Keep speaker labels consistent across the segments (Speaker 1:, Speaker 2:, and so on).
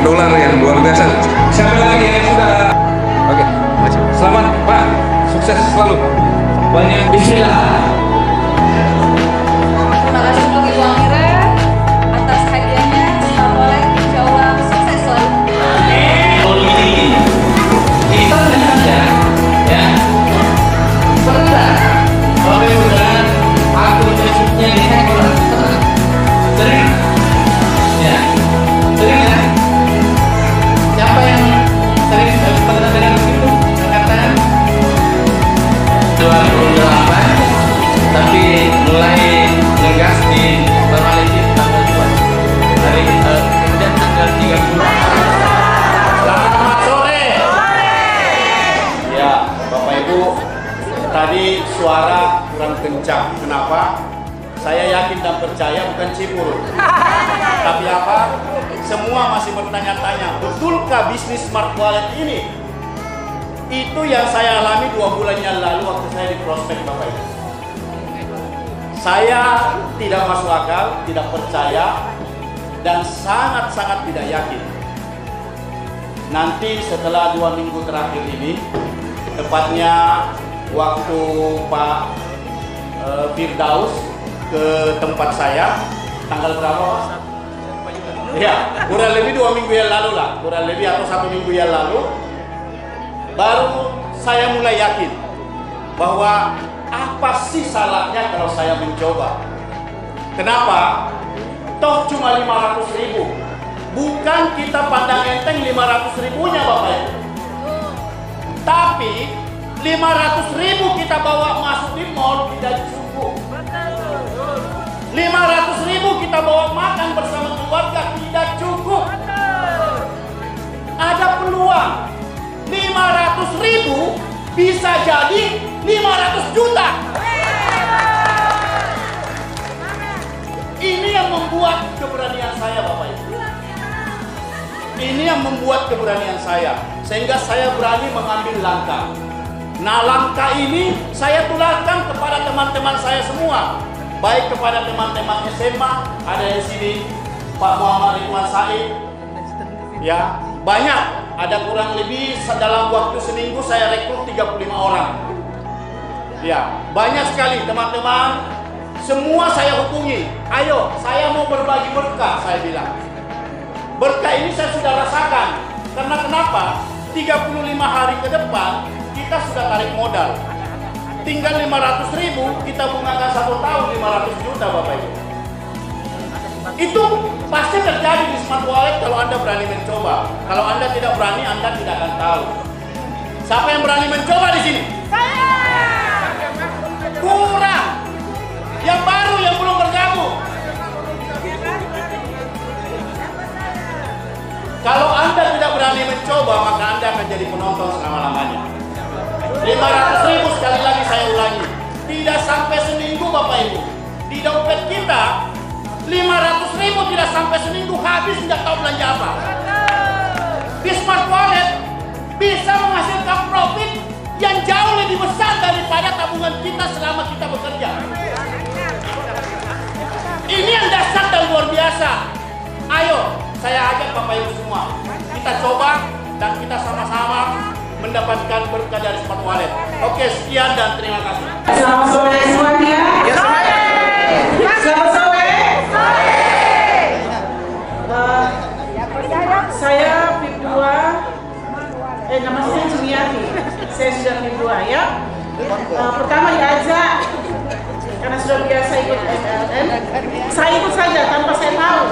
Speaker 1: dolar yang luar biasa. Siapa lagi yang sudah? Oke, selamat Pak, sukses selalu. Banyak bismillah.
Speaker 2: Terima kasih untuk Ibu Amira atas hadiahnya. Selamat oleh, insya Allah sukses selalu.
Speaker 3: Kalau begini, kita saja ya pernah sampai beneran aku Facebooknya di hack lah, sering ya, sering ya. Siapa yang sering pernah dengar begitu perkataan 28, tapi mulai ngegas di Malaysia tanggal 2 hari kemudian tanggal 30. Selamat sore. Ya, Bapak Ibu, tadi suara kurang kencang. Kenapa? Saya yakin dan percaya bukan cibur. Tapi apa? Semua masih bertanya-tanya, betulkah bisnis smart wallet ini? Itu yang saya alami 2 bulan yang lalu waktu saya di prospek, Bapak Ibu. Saya tidak masuk akal, tidak percaya, dan sangat-sangat tidak yakin. Nanti setelah 2 minggu terakhir ini, tepatnya waktu Pak Firdaus ke tempat saya, tanggal berapa Pak? Ya, kurang lebih 2 minggu yang lalu lah, kurang lebih atau 1 minggu yang lalu, baru saya mulai yakin bahwa apa sih salahnya kalau saya mencoba. Kenapa? Toh cuma 500.000. Bukan kita pandang enteng 500.000-nya Bapak Ibu. Tapi 500.000 kita bawa masuk di mall tidak cukup. 500.000 kita bawa makan bersama keluarga tidak cukup. Ada peluang 500.000 bisa jadi 500 juta. Ini yang membuat keberanian saya Bapak Ibu. Ini yang membuat keberanian saya, sehingga saya berani mengambil langkah. Nah, langkah ini saya tularkan kepada teman-teman saya semua, baik kepada teman-teman SMA, ada di sini Pak Muhammad Ridwan Said, ya banyak, ada kurang lebih dalam waktu seminggu saya rekrut 35 orang, ya banyak sekali teman-teman, semua saya hubungi, ayo saya mau berbagi berkah, saya bilang. Berkah ini saya sudah rasakan, karena kenapa? 35 hari ke depan kita sudah tarik modal. Tinggal 500.000 kita bungkakan 1 tahun 500 juta Bapak Ibu. Itu pasti terjadi di smart wallet kalau Anda berani mencoba. Kalau Anda tidak berani, Anda tidak akan tahu. Siapa yang berani mencoba di sini? Saya. Kurang. Yang baru yang belum bergabung. Kalau Anda tidak berani mencoba, maka Anda akan jadi penonton selama-lamanya. 500.000 sekali lagi saya ulangi. Tidak sampai seminggu Bapak Ibu. Di dompet kita, 500.000 tidak sampai seminggu habis, tidak tahu belanja apa. Di smart wallet bisa menghasilkan profit yang jauh lebih besar daripada tabungan kita selama kita bekerja. Ini yang dasar dan luar biasa. Ayo, saya ajak Bapak Ibu semua, kita coba dan kita sama-sama mendapatkan berkah dari smart wallet. Oke, sekian dan terima kasih.
Speaker 4: Selamat sore semuanya.
Speaker 3: Ya, sore.
Speaker 4: Selamat sore. Saya PIP2, nama saya Jumiati. Saya sudah PIP2 ya. Pertama diajak karena sudah biasa ikut MLM. Saya ikut saja tanpa saya tahu.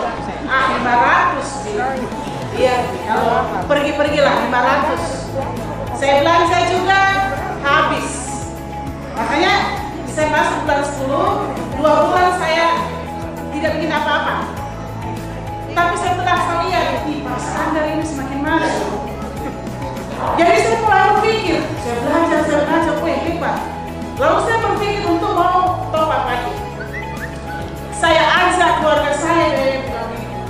Speaker 4: 500 sih. Iya, pergi-pergilah 500. Saya bilang saya juga habis. Makanya saya masuk bulan 10, 2 bulan saya tidak bikin apa-apa. Tapi saya lihat, Pak standar ini semakin masuk. Jadi saya mulai berpikir, saya belajar, hebat. Lalu saya berpikir untuk mau top up lagi. Saya ajak keluarga saya dari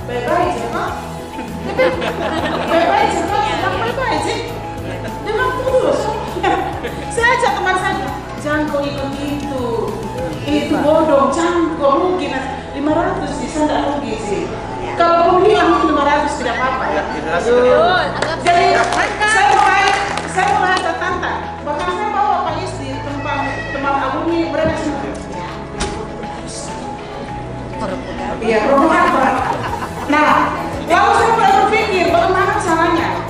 Speaker 4: baik-baik ya Pak. Baik-baik ya Pak, baik-baik sih. Dengan tulus. Saya ajak teman saya, jangan kau ikut itu bodoh, jangan kau rugi. 500 bisa nggak rugi sih. Kalau kau bilang 500 tidak apa-apa ya. Jadi saya mau ajak tante, bahkan saya bawa Pak Istri teman alumni berada semua. Iya, promotor. Nah, lalu saya mulai berpikir bagaimana caranya.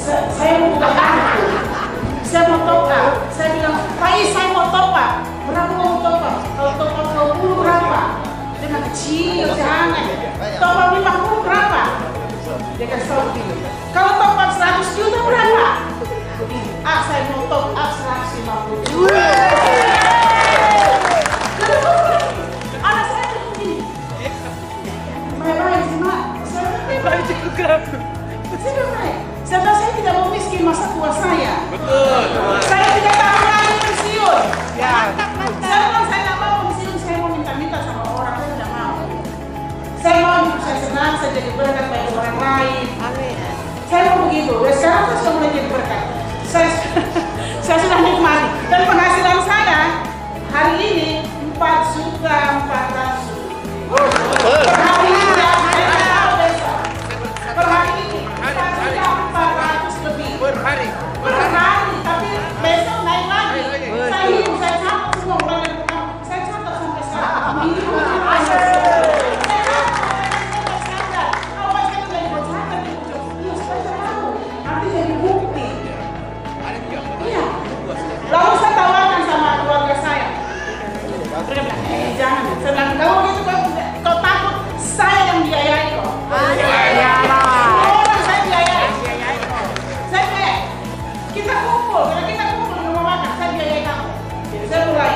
Speaker 4: Saya mau buka kartu, saya mau top up. Saya bilang, Pak Is, saya mau top up. Berapa mau top up? Kalau top up 20 berapa? Dengan kecil, jangan. Top up 50 berapa? Dia kasih tahu begini. Kalau top up 100 juta berapa? Ah, saya mau top up 150 juta. Anak saya tuh begini. Baik-baik sih, Mak. Saya juga. Saya tidak mau miskin masa tua saya.
Speaker 3: Betul.
Speaker 4: Saya tidak tahu lagi pensiun. Ya. Saya tidak mau pensiun. Saya mau minta-minta sama orang. Saya tidak mau. Saya mau hidup saya senang. Saya jadi berkat bagi orang lain. Amin. Saya mau begitu. Dan sekarang saya sudah mulai jadi berkat. Saya sudah nikmati. Dan penghasilan saya hari ini 4.400.000. Per hari ini ya. Saya tidak tahu besok. Per hari ini 4.400.000 lebih. Per hari, tapi besok naik lagi. Saya hidup, saya catat semua mulai dari pertama. Saya catat sampai sekarang. Kalau saya tidak dicatat di ujung, iya supaya saya tahu. Nanti jadi bukti. Iya. Lalu saya tawarkan sama keluarga saya. Mereka bilang, jangan. Saya bilang, kalau gitu kau takut saya yang biayai kau. Orang saya biayai. Saya biayai. Kita kumpul di rumah makan. Saya biayai kamu. Jadi saya mulai.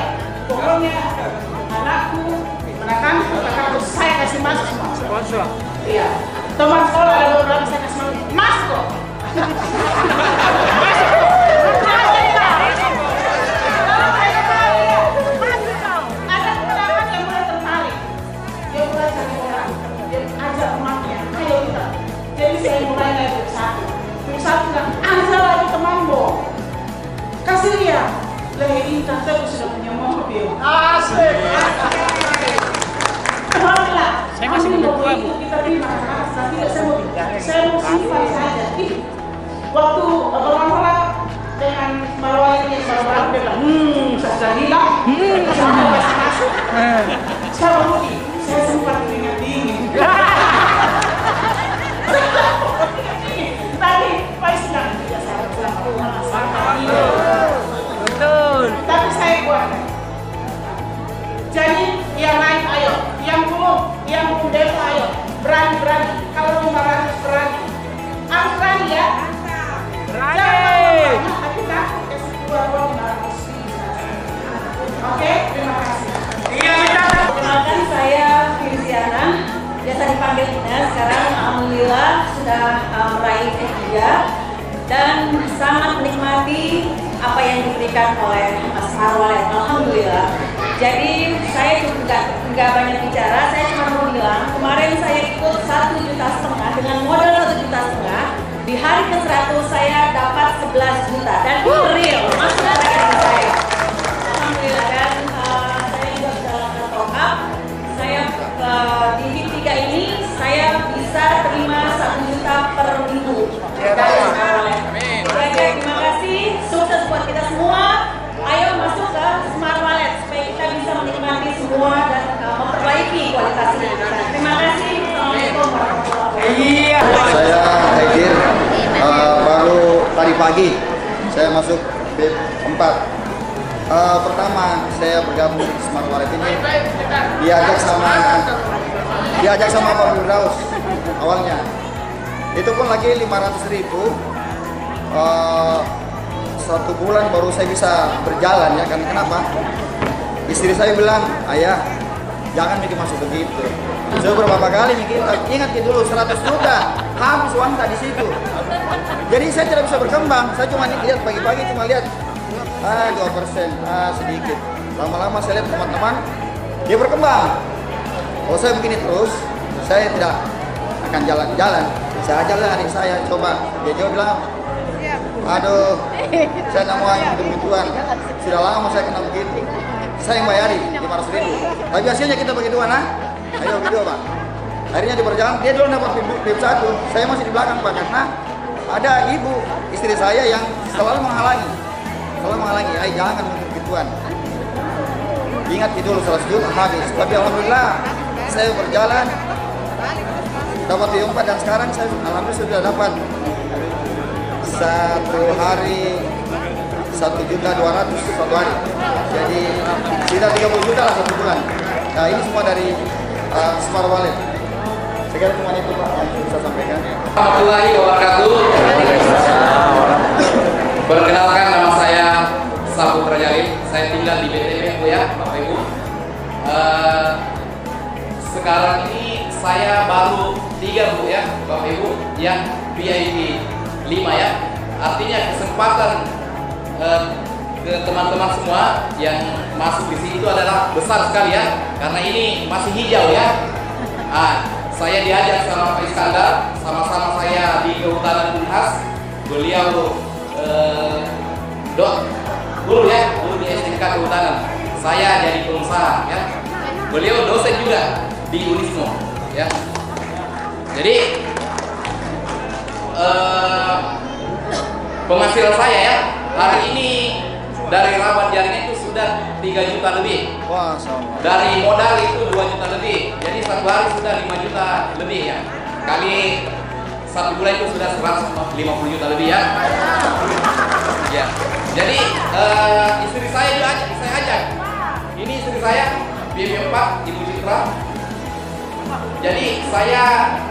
Speaker 4: Pokoknya anakku, menakan, harus saya kasih masuk semua. Sponsor. Iya. Teman sekolah ada beberapa saya kasih masuk kok. Saya mulai naik satu bilang, Anza lagi teman bo. Kasih lihat, leher Intan saya sudah punya mobil. Asik. Alhamdulillah. Saya masih berdua bu. Kita terima tapi saya mau simpan saja. Waktu bermasalah dengan Marwah ini, Marwah bilang, sudah hilang, sampai masih masuk. Saya rugi, saya sempat keringat dingin. Tadi Pak Islam tidak betul. Tapi saya buat. Jadi yang lain ayo, yang belum demo ayo, berani. Kalau 500 berani, harus berani ya. Berani. Tapi takut kasih keluar 500. Oke, terima kasih.
Speaker 2: Iya. Perkenalkan saya Firziana. Biasa dipanggil Ina, sekarang alhamdulillah sudah meraih S3 dan sangat menikmati apa yang diberikan oleh Mas Marwah. Alhamdulillah. Jadi saya juga nggak banyak bicara, saya cuma mau bilang kemarin saya ikut 1,5 juta dengan modal 1,5 juta. Di hari ke-100 saya dapat 11 juta dan itu real, masuk ke rekening saya. Alhamdulillah dan saya juga sudah lakukan top up. Saya di HIP 3 ini saya bisa terima 1 juta per minggu dari Smart Wallet. Oke, terima kasih, sukses buat kita semua. Ayo masuk ke Smart Wallet supaya kita bisa menikmati semua dan memperbaiki kualitas hidup kita. Terima kasih. Assalamualaikum warahmatullahi wabarakatuh.
Speaker 5: Saya Haidir, baru tadi pagi saya masuk B4. Pertama saya bergabung di Smart Wallet ini diajak sama Pak Firdaus awalnya. Itu pun lagi 500.000. 1 bulan baru saya bisa berjalan ya kan. Kenapa? Istri saya bilang, ayah jangan mikir masuk begitu. Saya beberapa kali mikir, ingat dulu 100 juta habis uang tadi situ. Jadi saya tidak bisa berkembang. Saya cuma lihat pagi-pagi cuma lihat 2%, sedikit. Lama-lama saya lihat teman-teman dia berkembang. Kalau saya begini terus, saya tidak akan jalan-jalan. Saya ajarlah adik saya coba. Dia bilang, aduh, saya tidak mau hidup-hidupan. Sudah lama saya kena begitu. Saya yang bayari 500.000. Tapi hasilnya kita bagi dua, nah. Ayo bagi dua, Pak. Akhirnya di perjalanan dia dulu dapat VIP 1, saya masih di belakang Pak, karena ada ibu istri saya yang selalu menghalangi, ayo jangan untuk gituan. Ingat itu dulu 100 juta habis, tapi alhamdulillah saya berjalan dapat VIP 4 dan sekarang saya alhamdulillah sudah dapat satu hari 1.200.000 satu hari, jadi sekitar 30 juta lah 1 bulan. Nah ini semua dari Smart Wallet. Saya kira cuma itu Pak yang bisa sampaikan.
Speaker 1: Warahmatullahi wabarakatuh. Perkenalkan, nama saya Saputra Jalil. Saya tinggal di BTP Bu ya, Bapak Ibu. Sekarang ini saya baru 3 Bu ya, Bapak Ibu, yang VIP 5 ya. Artinya kesempatan ke teman-teman semua yang masuk di sini itu adalah besar sekali ya, karena ini masih hijau ya. Saya diajak sama Pak Iskandar, sama-sama saya di Kehutanan Unhas. Beliau guru ya, guru di SMK Kehutanan. Saya jadi pengusaha ya. Beliau dosen juga di Unismo ya. Jadi penghasilan saya ya hari ini dari rabat jaringan itu sudah 3 juta lebih.
Speaker 5: Wah, sama.
Speaker 1: Dari modal itu 2 juta lebih. Jadi satu hari sudah 5 juta lebih ya. Kali 1 bulan itu sudah 150 juta lebih ya. Ya. Jadi istri saya juga saya ajak. Ini istri saya VIP 4, Ibu Citra. Jadi saya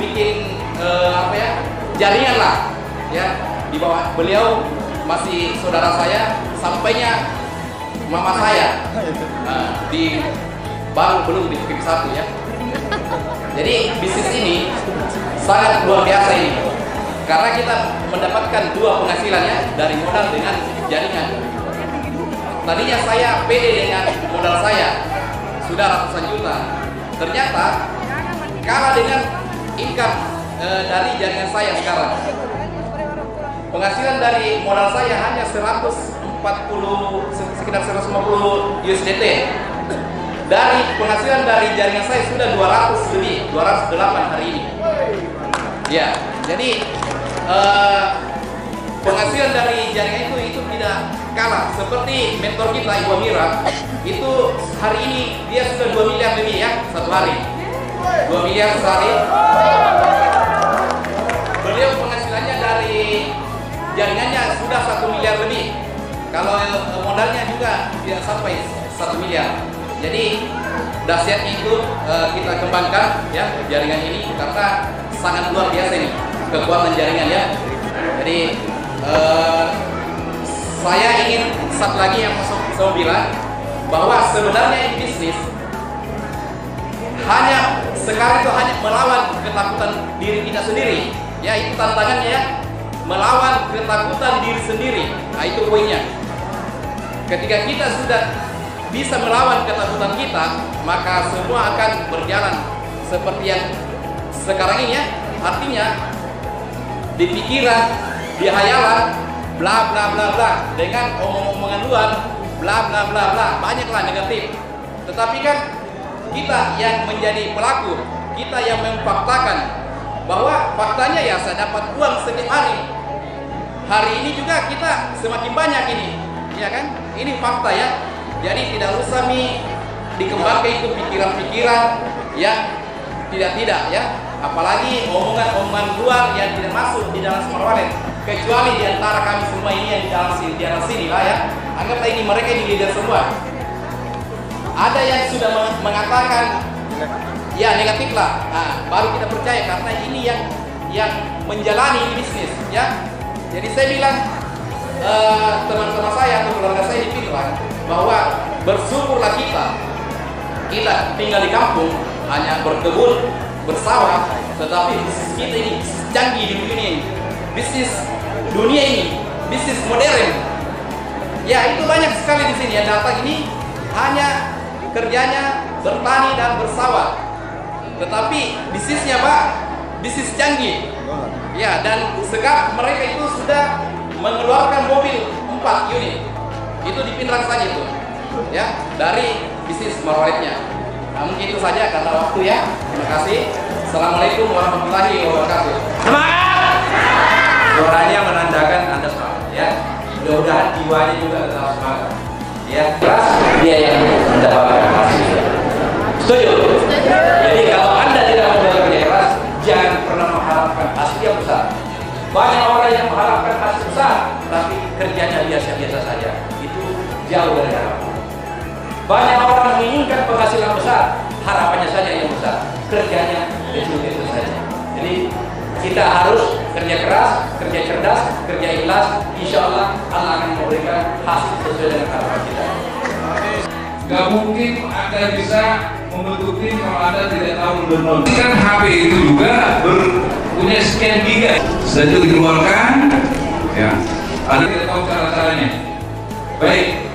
Speaker 1: bikin jaringan lah ya. Di bawah beliau masih saudara saya, sampainya mama saya belum di VIP 1 ya. Jadi bisnis ini sangat luar biasa ini, karena kita mendapatkan 2 penghasilan ya, dari modal dengan jaringan. Tadinya saya pede dengan modal saya sudah ratusan juta, ternyata kalah dengan income dari jaringan saya sekarang. Penghasilan dari modal saya hanya sekitar 150 USDT. Dari penghasilan dari jaringan saya sudah 200 lebih, 208 hari ini. Ya, jadi penghasilan dari jaringan itu tidak kalah. Seperti mentor kita Ibu Amira, itu hari ini dia sudah 2 miliar lebih ya satu hari. 2 miliar sehari. Beliau penghasilannya dari jaringannya sudah 1 miliar lebih. Kalau modalnya juga tidak sampai 1 miliar. Jadi dahsyatnya itu kita kembangkan ya jaringan ini, karena sangat luar biasa ini kekuatan jaringan ya. Jadi saya ingin satu lagi yang saya bilang, bahwa sebenarnya ini bisnis sekarang itu hanya melawan ketakutan diri kita sendiri ya. Itu tantangannya ya, melawan ketakutan diri sendiri. Nah itu poinnya. Ketika kita sudah bisa melawan ketakutan kita, maka semua akan berjalan seperti yang sekarang ini ya. Artinya di pikiran, di hayalan, bla bla bla bla, dengan omong-omongan luar, bla bla bla bla, banyaklah negatif. Tetapi kan kita yang menjadi pelaku, kita yang memfaktakan bahwa faktanya ya saya dapat uang setiap hari. Hari ini juga kita semakin banyak ini, ya kan? Ini fakta ya. Jadi tidak usah dikembangkan itu pikiran-pikiran ya, tidak ya. Apalagi omongan-omongan luar yang tidak masuk di dalam Smart Wallet. Kecuali di antara kami semua ini yang di dalam sini lah ya. Anggaplah ini mereka ini leader semua. Ada yang sudah mengatakan ya negatif lah. Nah, baru kita percaya, karena ini yang menjalani bisnis ya. Jadi saya bilang teman-teman saya atau keluarga saya di Pinrang, bahwa bersyukurlah kita tinggal di kampung, hanya berkebun, bersawah, tetapi bisnis kita ini canggih di dunia ini, bisnis dunia ini, bisnis modern. Ya itu banyak sekali di sini yang datang ini hanya kerjanya bertani dan bersawah, tetapi bisnisnya Pak, bisnis canggih. Ya, dan sekarang mereka itu sudah mengeluarkan mobil 4 unit. Itu di Pinrang saja itu. Ya, dari bisnis Smart Wallet-nya. Nah, mungkin itu saja karena waktu ya. Terima kasih. Assalamualaikum warahmatullahi wabarakatuh. Semangat! Suaranya menandakan Anda semangat, ya. Mudah-mudahan jiwanya juga tetap semangat. Ya, keras dia yang mendapatkan hasil. Setuju? Jadi kalau Anda tidak mau bekerja keras, jangan pernah mengharapkan hasil yang besar. Banyak orang yang mengharapkan hasil besar, tapi kerjanya biasa-biasa saja. Itu jauh dari harapan. Banyak orang menginginkan penghasilan besar, harapannya saja yang besar, kerjanya kecil-kecil saja. Jadi kita harus kerja keras, kerja cerdas, kerja ikhlas. Insya Allah Allah akan memberikan hasil sesuai dengan harapan kita.
Speaker 6: Gak mungkin Anda bisa membentuk tim kalau Anda tidak tahu download. Kan HP itu juga punya sekian giga. Setelah itu dikeluarkan, ya, Anda tidak tahu cara-caranya. Baik.